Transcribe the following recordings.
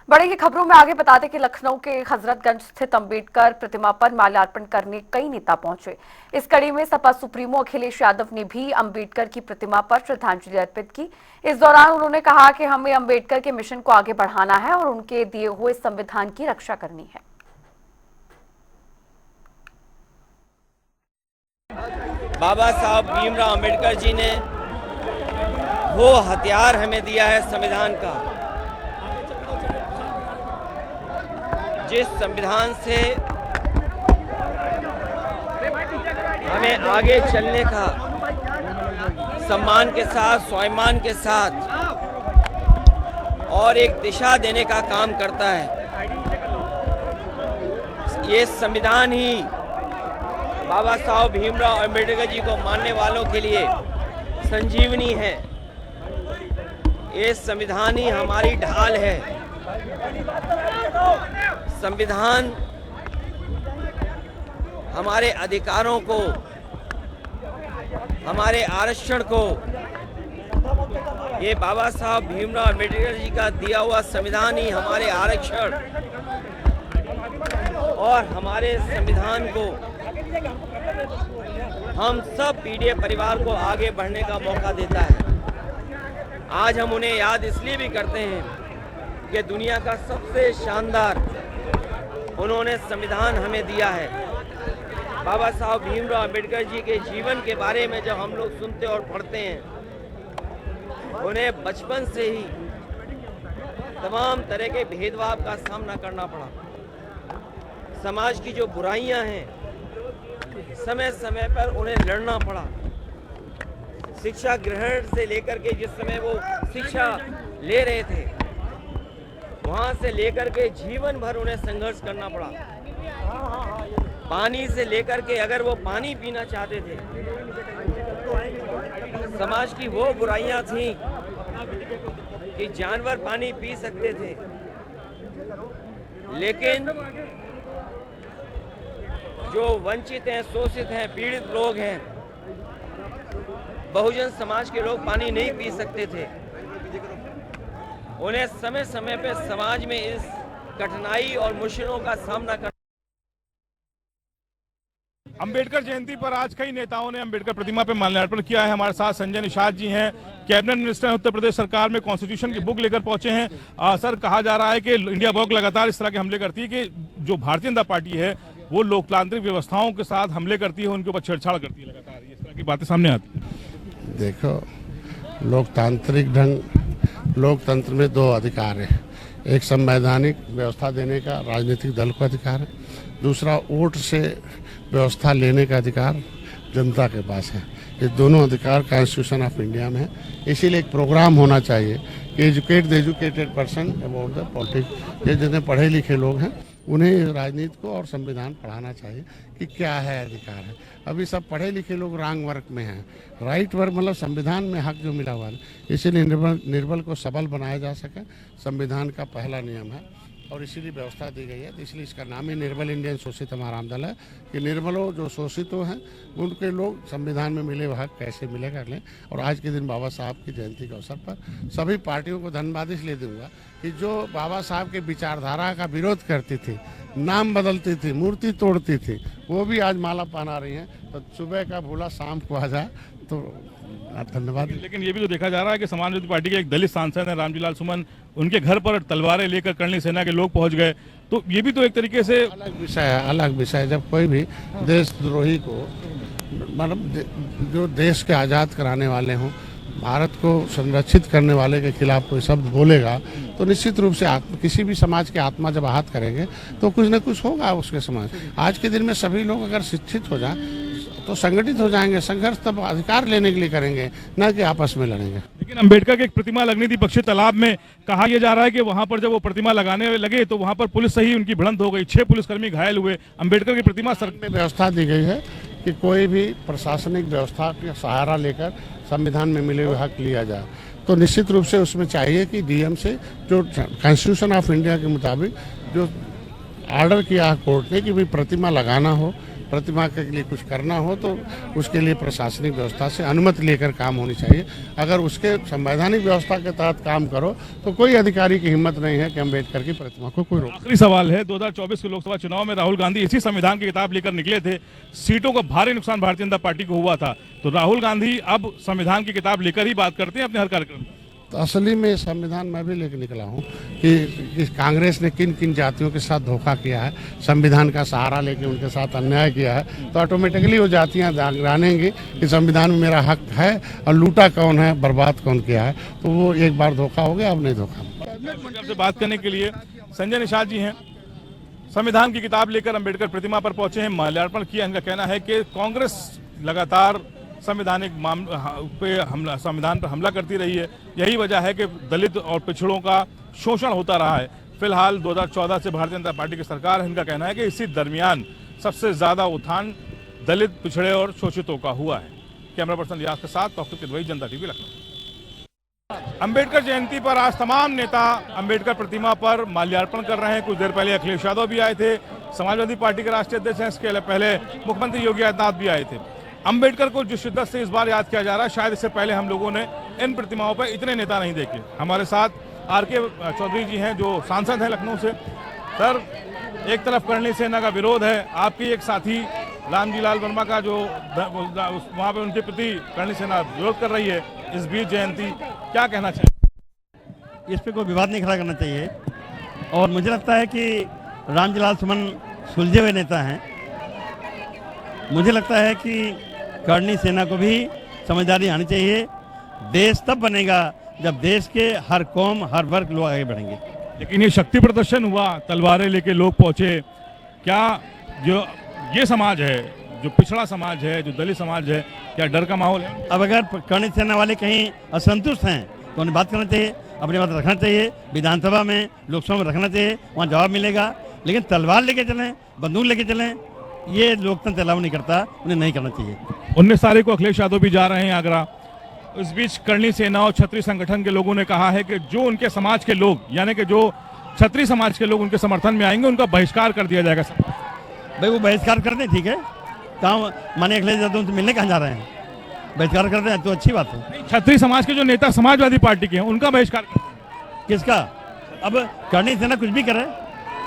बड़े की खबरों में आगे बता दें कि लखनऊ के हजरतगंज स्थित अंबेडकर प्रतिमा पर माल्यार्पण करने कई नेता पहुंचे। इस कड़ी में सपा सुप्रीमो अखिलेश यादव ने भी अंबेडकर की प्रतिमा पर श्रद्धांजलि अर्पित की। इस दौरान उन्होंने कहा कि हमें अंबेडकर के मिशन को आगे बढ़ाना है और उनके दिए हुए संविधान की रक्षा करनी है। बाबा साहब भीमराव अंबेडकर जी ने वो हथियार हमें दिया है संविधान का, जिस संविधान से हमें आगे चलने का सम्मान के साथ, स्वाभिमान के साथ और एक दिशा देने का काम करता है। ये संविधान ही बाबा साहब भीमराव अंबेडकर जी को मानने वालों के लिए संजीवनी है। ये संविधान ही हमारी ढाल है। संविधान हमारे अधिकारों को, हमारे आरक्षण को, ये बाबा साहब भीमराव अंबेडकर जी का दिया हुआ संविधान ही हमारे आरक्षण और हमारे संविधान को, हम सब पीडीएफ परिवार को आगे बढ़ने का मौका देता है। आज हम उन्हें याद इसलिए भी करते हैं कि दुनिया का सबसे शानदार उन्होंने संविधान हमें दिया है। बाबा साहब भीमराव अंबेडकर जी के जीवन के बारे में जब हम लोग सुनते और पढ़ते हैं, उन्हें बचपन से ही तमाम तरह के भेदभाव का सामना करना पड़ा। समाज की जो बुराइयां हैं, समय समय पर उन्हें लड़ना पड़ा। शिक्षा ग्रहण से लेकर के जिस समय वो शिक्षा ले रहे थे, वहां से लेकर के जीवन भर उन्हें संघर्ष करना पड़ा। पानी से लेकर के अगर वो पानी पीना चाहते थे, समाज की वो बुराइयां थीं कि जानवर पानी पी सकते थे, लेकिन जो वंचित हैं, शोषित हैं, पीड़ित लोग हैं, बहुजन समाज के लोग पानी नहीं पी सकते थे। उन्हें समय समय पर समाज में इस कठिनाई और मुश्किलों का सामना करना। अंबेडकर जयंती पर आज कई नेताओं ने अंबेडकर प्रतिमा पर माल्यार्पण किया है। हमारे साथ संजय निषाद जी हैं, कैबिनेट मिनिस्टर उत्तर प्रदेश सरकार में, कॉन्स्टिट्यूशन की बुक लेकर पहुंचे हैं। सर, कहा जा रहा है कि इंडिया ब्लॉक लगातार इस तरह के हमले करती है कि जो भारतीय जनता पार्टी है वो लोकतांत्रिक व्यवस्थाओं के साथ हमले करती है, उनके ऊपर छेड़छाड़ करती है। लगातार इस तरह की बातें सामने आती है। देखो, लोकतांत्रिक ढंग, लोकतंत्र में दो अधिकार है। एक संवैधानिक व्यवस्था देने का राजनीतिक दल को अधिकार है, दूसरा वोट से व्यवस्था लेने का अधिकार जनता के पास है। ये दोनों अधिकार कॉन्स्टिट्यूशन ऑफ इंडिया में है। इसीलिए एक प्रोग्राम होना चाहिए कि educate the educated person about the politics. ये जितने पढ़े लिखे लोग हैं उन्हें राजनीति को और संविधान पढ़ाना चाहिए कि क्या है, अधिकार है। अभी सब पढ़े लिखे लोग रॉन्ग वर्क में हैं। राइट वर्क मतलब संविधान में हक जो मिला हुआ है, इसीलिए निर्बल को सबल बनाया जा सके, संविधान का पहला नियम है और इसीलिए व्यवस्था दी गई है। तो इसलिए इसका नाम ही निर्बल इंडियन शोषित हमारा दल है कि निर्बलों जो शोषितों हैं उनके लोग संविधान में मिले हुए हक कैसे मिले कर लें। और आज के दिन बाबा साहब की जयंती के अवसर पर सभी पार्टियों को धन्यवाद इसलिए दूंगा कि जो बाबा साहब के विचारधारा का विरोध करती थी, नाम बदलती थी, मूर्ति तोड़ती थी, वो भी आज माला पहना रही हैं। तो सुबह का भूला शाम को आ जाए, तो धन्यवाद। लेकिन ये भी तो देखा जा रहा है कि समाजवादी पार्टी के एक दलित सांसद हैं रामजीलाल सुमन, उनके घर पर तलवारें लेकर कर्णिक सेना के लोग पहुंच गए। तो ये भी तो एक तरीके से अलग विषय है, अलग विषय। जब कोई भी देशद्रोही को, मतलब जो देश के आज़ाद कराने वाले हों, भारत को संरक्षित करने वाले के खिलाफ कोई शब्द बोलेगा तो निश्चित रूप से किसी भी समाज की आत्मा जब आहत करेंगे तो कुछ न कुछ होगा उसके समाज। आज के दिन में सभी लोग अगर शिक्षित हो जाएं तो संगठित हो जाएंगे। संघर्ष तब अधिकार लेने के लिए करेंगे, न कि आपस में लड़ेंगे। लेकिन अंबेडकर की एक प्रतिमा लगनी थी पक्षी तालाब में। कहा यह जा रहा है कि वहां पर जब वो प्रतिमा लगाने लगे तो वहां पर पुलिस से ही उनकी भिड़ंत हो गई, 6 पुलिसकर्मी घायल हुए। अंबेडकर की प्रतिमा में व्यवस्था दी गई है कि कोई भी प्रशासनिक व्यवस्था का सहारा लेकर संविधान में मिले हुए हक लिया जाए। तो निश्चित रूप से उसमें चाहिए कि डीएम से जो कॉन्स्टिट्यूशन ऑफ इंडिया के मुताबिक जो ऑर्डर किया है कोर्ट ने कि भाई प्रतिमा लगाना हो प्रतिमा के लिए कुछ करना हो तो उसके लिए प्रशासनिक व्यवस्था से अनुमति लेकर काम होनी चाहिए। अगर उसके संवैधानिक व्यवस्था के तहत काम करो तो कोई अधिकारी की हिम्मत नहीं है कि अम्बेडकर की प्रतिमा को कोई रोक। आखिरी सवाल है, 2024 के लोकसभा चुनाव में राहुल गांधी इसी संविधान की किताब लेकर निकले थे, सीटों का भारी नुकसान भारतीय जनता पार्टी को हुआ था, तो राहुल गांधी अब संविधान की किताब लेकर ही बात करते हैं अपने हर कार्यक्रम में। तो असली में संविधान मैं भी लेकर निकला हूँ कि कांग्रेस ने किन किन जातियों के साथ धोखा किया है, संविधान का सहारा लेके उनके साथ अन्याय किया है, तो ऑटोमेटिकली वो जातियाँ जानेंगी कि संविधान में मेरा हक है और लूटा कौन है, बर्बाद कौन किया है। तो वो एक बार धोखा हो गया, अब नहीं धोखा। से बात करने के लिए संजय निषाद जी हैं, संविधान की किताब लेकर अम्बेडकर प्रतिमा पर पहुंचे हैं, माल्यार्पण किया। इनका कहना है कि कांग्रेस लगातार संवैधानिक संविधान पर हमला करती रही है, यही वजह है कि दलित और पिछड़ों का शोषण होता रहा है। फिलहाल 2014 से भारतीय जनता पार्टी की सरकार है, इनका कहना है कि इसी दरमियान सबसे ज्यादा उत्थान दलित, पिछड़े और शोषितों का हुआ है। कैमरा पर्सन रियाज के साथ डॉक्टर किदवई, जनता टीवी, लखनऊ। अम्बेडकर जयंती पर आज तमाम नेता अम्बेडकर प्रतिमा पर माल्यार्पण कर रहे हैं। कुछ देर पहले अखिलेश यादव भी आए थे, समाजवादी पार्टी के राष्ट्रीय अध्यक्ष हैं, इसके पहले मुख्यमंत्री योगी आदित्यनाथ भी आए थे। अम्बेडकर को जिस शिद्दत से इस बार याद किया जा रहा है, शायद इससे पहले हम लोगों ने इन प्रतिमाओं पर इतने नेता नहीं देखे। हमारे साथ आर.के. चौधरी जी हैं जो सांसद हैं लखनऊ से। सर, एक तरफ करणी सेना का विरोध है, आपके एक साथी रामजी लाल वर्मा का जो वहाँ पे उनके प्रति करणी सेना विरोध कर रही है, इस बीच जयंती, क्या कहना चाहिए? इस पे कोई विवाद नहीं खड़ा करना चाहिए और मुझे लगता है कि रामजी लाल सुमन सुलझे हुए नेता हैं। मुझे लगता है कि करणी सेना को भी समझदारी आनी चाहिए। देश तब बनेगा जब देश के हर कौम, हर वर्ग लोग आगे बढ़ेंगे। लेकिन ये शक्ति प्रदर्शन हुआ, तलवारें लेके लोग पहुंचे, क्या जो ये समाज है, जो पिछड़ा समाज है, जो दलित समाज है, क्या डर का माहौल है? अब अगर करणी सेना वाले कहीं असंतुष्ट हैं तो उन्हें बात करना चाहिए, अपनी बात रखना चाहिए, विधानसभा में, लोकसभा में रखना चाहिए, वहाँ जवाब मिलेगा। लेकिन तलवार लेके चलें, बंदूक लेके चलें, ये लोकतंत्र अलाउ नहीं करता, उन्हें नहीं करना चाहिए। 19 तारीख को अखिलेश यादव भी जा रहे हैं आगरा। इस बीच करणी सेना और छत्री संगठन के लोगों ने कहा है कि जो उनके समाज के लोग, यानी कि जो छत्री समाज के लोग उनके समर्थन में आएंगे, उनका बहिष्कार कर दिया जाएगा। भाई वो बहिष्कार कर दें, ठीक है, कहाँ माने अखिलेश यादव उनसे मिलने कहाँ जा रहे हैं? बहिष्कार कर दें तो अच्छी बात है। छत्री समाज के जो नेता समाजवादी पार्टी के हैं, उनका बहिष्कार किसका? अब करणी सेना कुछ भी करे,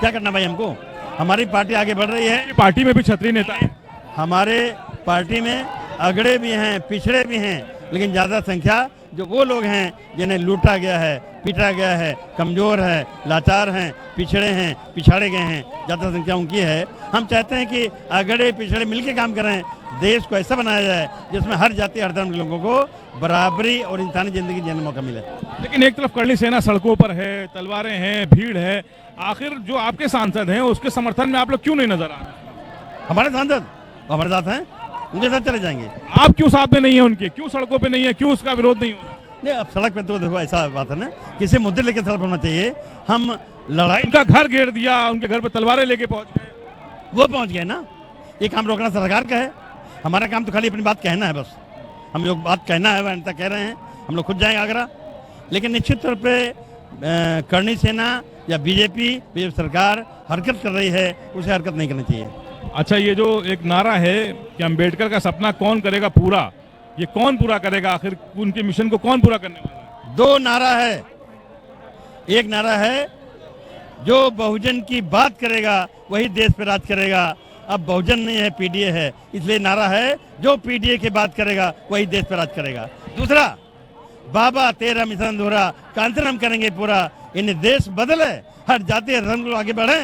क्या करना भाई हमको? हमारी पार्टी आगे बढ़ रही है। पार्टी में भी छत्री नेता है, हमारे पार्टी में अगड़े भी हैं, पिछड़े भी हैं, लेकिन ज़्यादा संख्या जो वो लोग हैं जिन्हें लूटा गया है, पीटा गया है, कमज़ोर है, लाचार हैं, पिछड़े हैं, पिछाड़े गए हैं, ज़्यादा संख्या उनकी है। हम चाहते हैं कि अगड़े पिछड़े मिलकर काम करें, देश को ऐसा बनाया जाए जिसमें हर जाति, हर धर्म के लोगों को बराबरी और इंसानी ज़िंदगी जीने का मौका मिले। लेकिन एक तरफ करणी सेना सड़कों पर है, तलवारें हैं, भीड़ है, आखिर जो आपके सांसद हैं उसके समर्थन में आप लोग क्यों नहीं नजर आ रहे? हमारे सांसद हमारे साथ हैं, उनके साथ चले जाएंगे। आप क्यों साथ में नहीं है उनके? क्यों सड़कों पे नहीं है? क्यों उसका विरोध नहीं हो रहा? नहीं, अब सड़क पे तो देखो ऐसा बात है ना, किसी मुद्दे लेके सड़क होना चाहिए। हम लड़ाई, उनका घर घेर दिया, उनके घर पे तलवारें लेके पहुंच गए, वो पहुंच गए ना। ये काम रोकना सरकार का है, हमारा काम तो खाली अपनी बात कहना है बस। हम लोग बात कहना है, वह कह रहे हैं, हम लोग खुद जाएंगे आगरा। लेकिन निश्चित तौर पर करणी सेना या बीजेपी सरकार हरकत कर रही है, उसे हरकत नहीं करनी चाहिए। अच्छा, ये जो एक नारा है कि अम्बेडकर का सपना कौन करेगा पूरा, ये कौन पूरा करेगा? आखिर उनके मिशन को कौन पूरा करने वाला है? दो नारा है। एक नारा है जो बहुजन की बात करेगा वही देश पे राज करेगा। अब बहुजन नहीं है, पीडीए है, इसलिए नारा है जो पीडीए की बात करेगा वही देश पे राज करेगा। दूसरा, बाबा तेरा मिशन अधूरा, कांचन हम करेंगे पूरा। इन देश बदले, हर जाति हर धर्म लोग आगे बढ़े।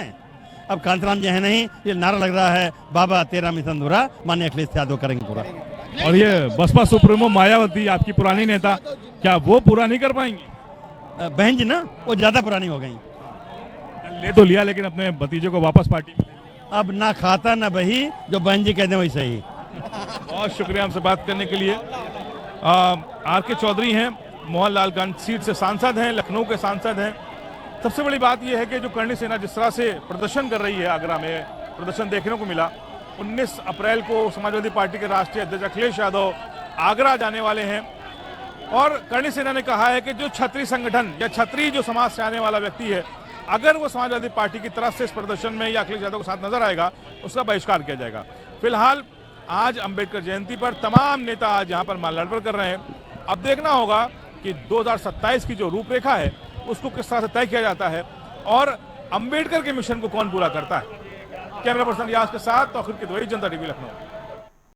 अब कांचराम जो है नहीं, ये नारा लग रहा है बाबा तेरा मिशन अधूरा, माननीय अखिलेश यादव करेंगे पूरा। और ये बसपा सुप्रीमो मायावती, आपकी पुरानी नेता, क्या वो पूरा नहीं कर पाएंगी? बहन जी ना, वो ज्यादा पुरानी हो गई। ले तो लिया, लेकिन अपने भतीजे को वापस पार्टी में। अब ना खाता ना बही, जो बहन जी कहते हैं वही सही। बहुत शुक्रिया हमसे बात करने के लिए। आर.के. चौधरी हैं, मोहनलालगंज सीट से सांसद हैं, लखनऊ के सांसद हैं। सबसे बड़ी बात यह है कि जो करणी सेना जिस तरह से प्रदर्शन कर रही है, आगरा में प्रदर्शन देखने को मिला। 19 अप्रैल को समाजवादी पार्टी के राष्ट्रीय अध्यक्ष अखिलेश यादव आगरा जाने वाले हैं और करणी सेना ने कहा है कि जो छत्री संगठन या छत्री जो समाज से आने वाला व्यक्ति है, अगर वो समाजवादी पार्टी की तरफ से इस प्रदर्शन में या अखिलेश यादव के साथ नजर आएगा, उसका बहिष्कार किया जाएगा। फिलहाल आज अंबेडकर जयंती पर तमाम नेता आज यहाँ पर माल्यार्पण कर रहे हैं। अब देखना होगा कि 2027 की जो रूपरेखा है उसको किस तरह से तय किया जाता है और अंबेडकर के मिशन को कौन पूरा करता है। कैमरा पर्सन रियाज के साथ तौकीर किदवई, जनता टीवी लखनऊ।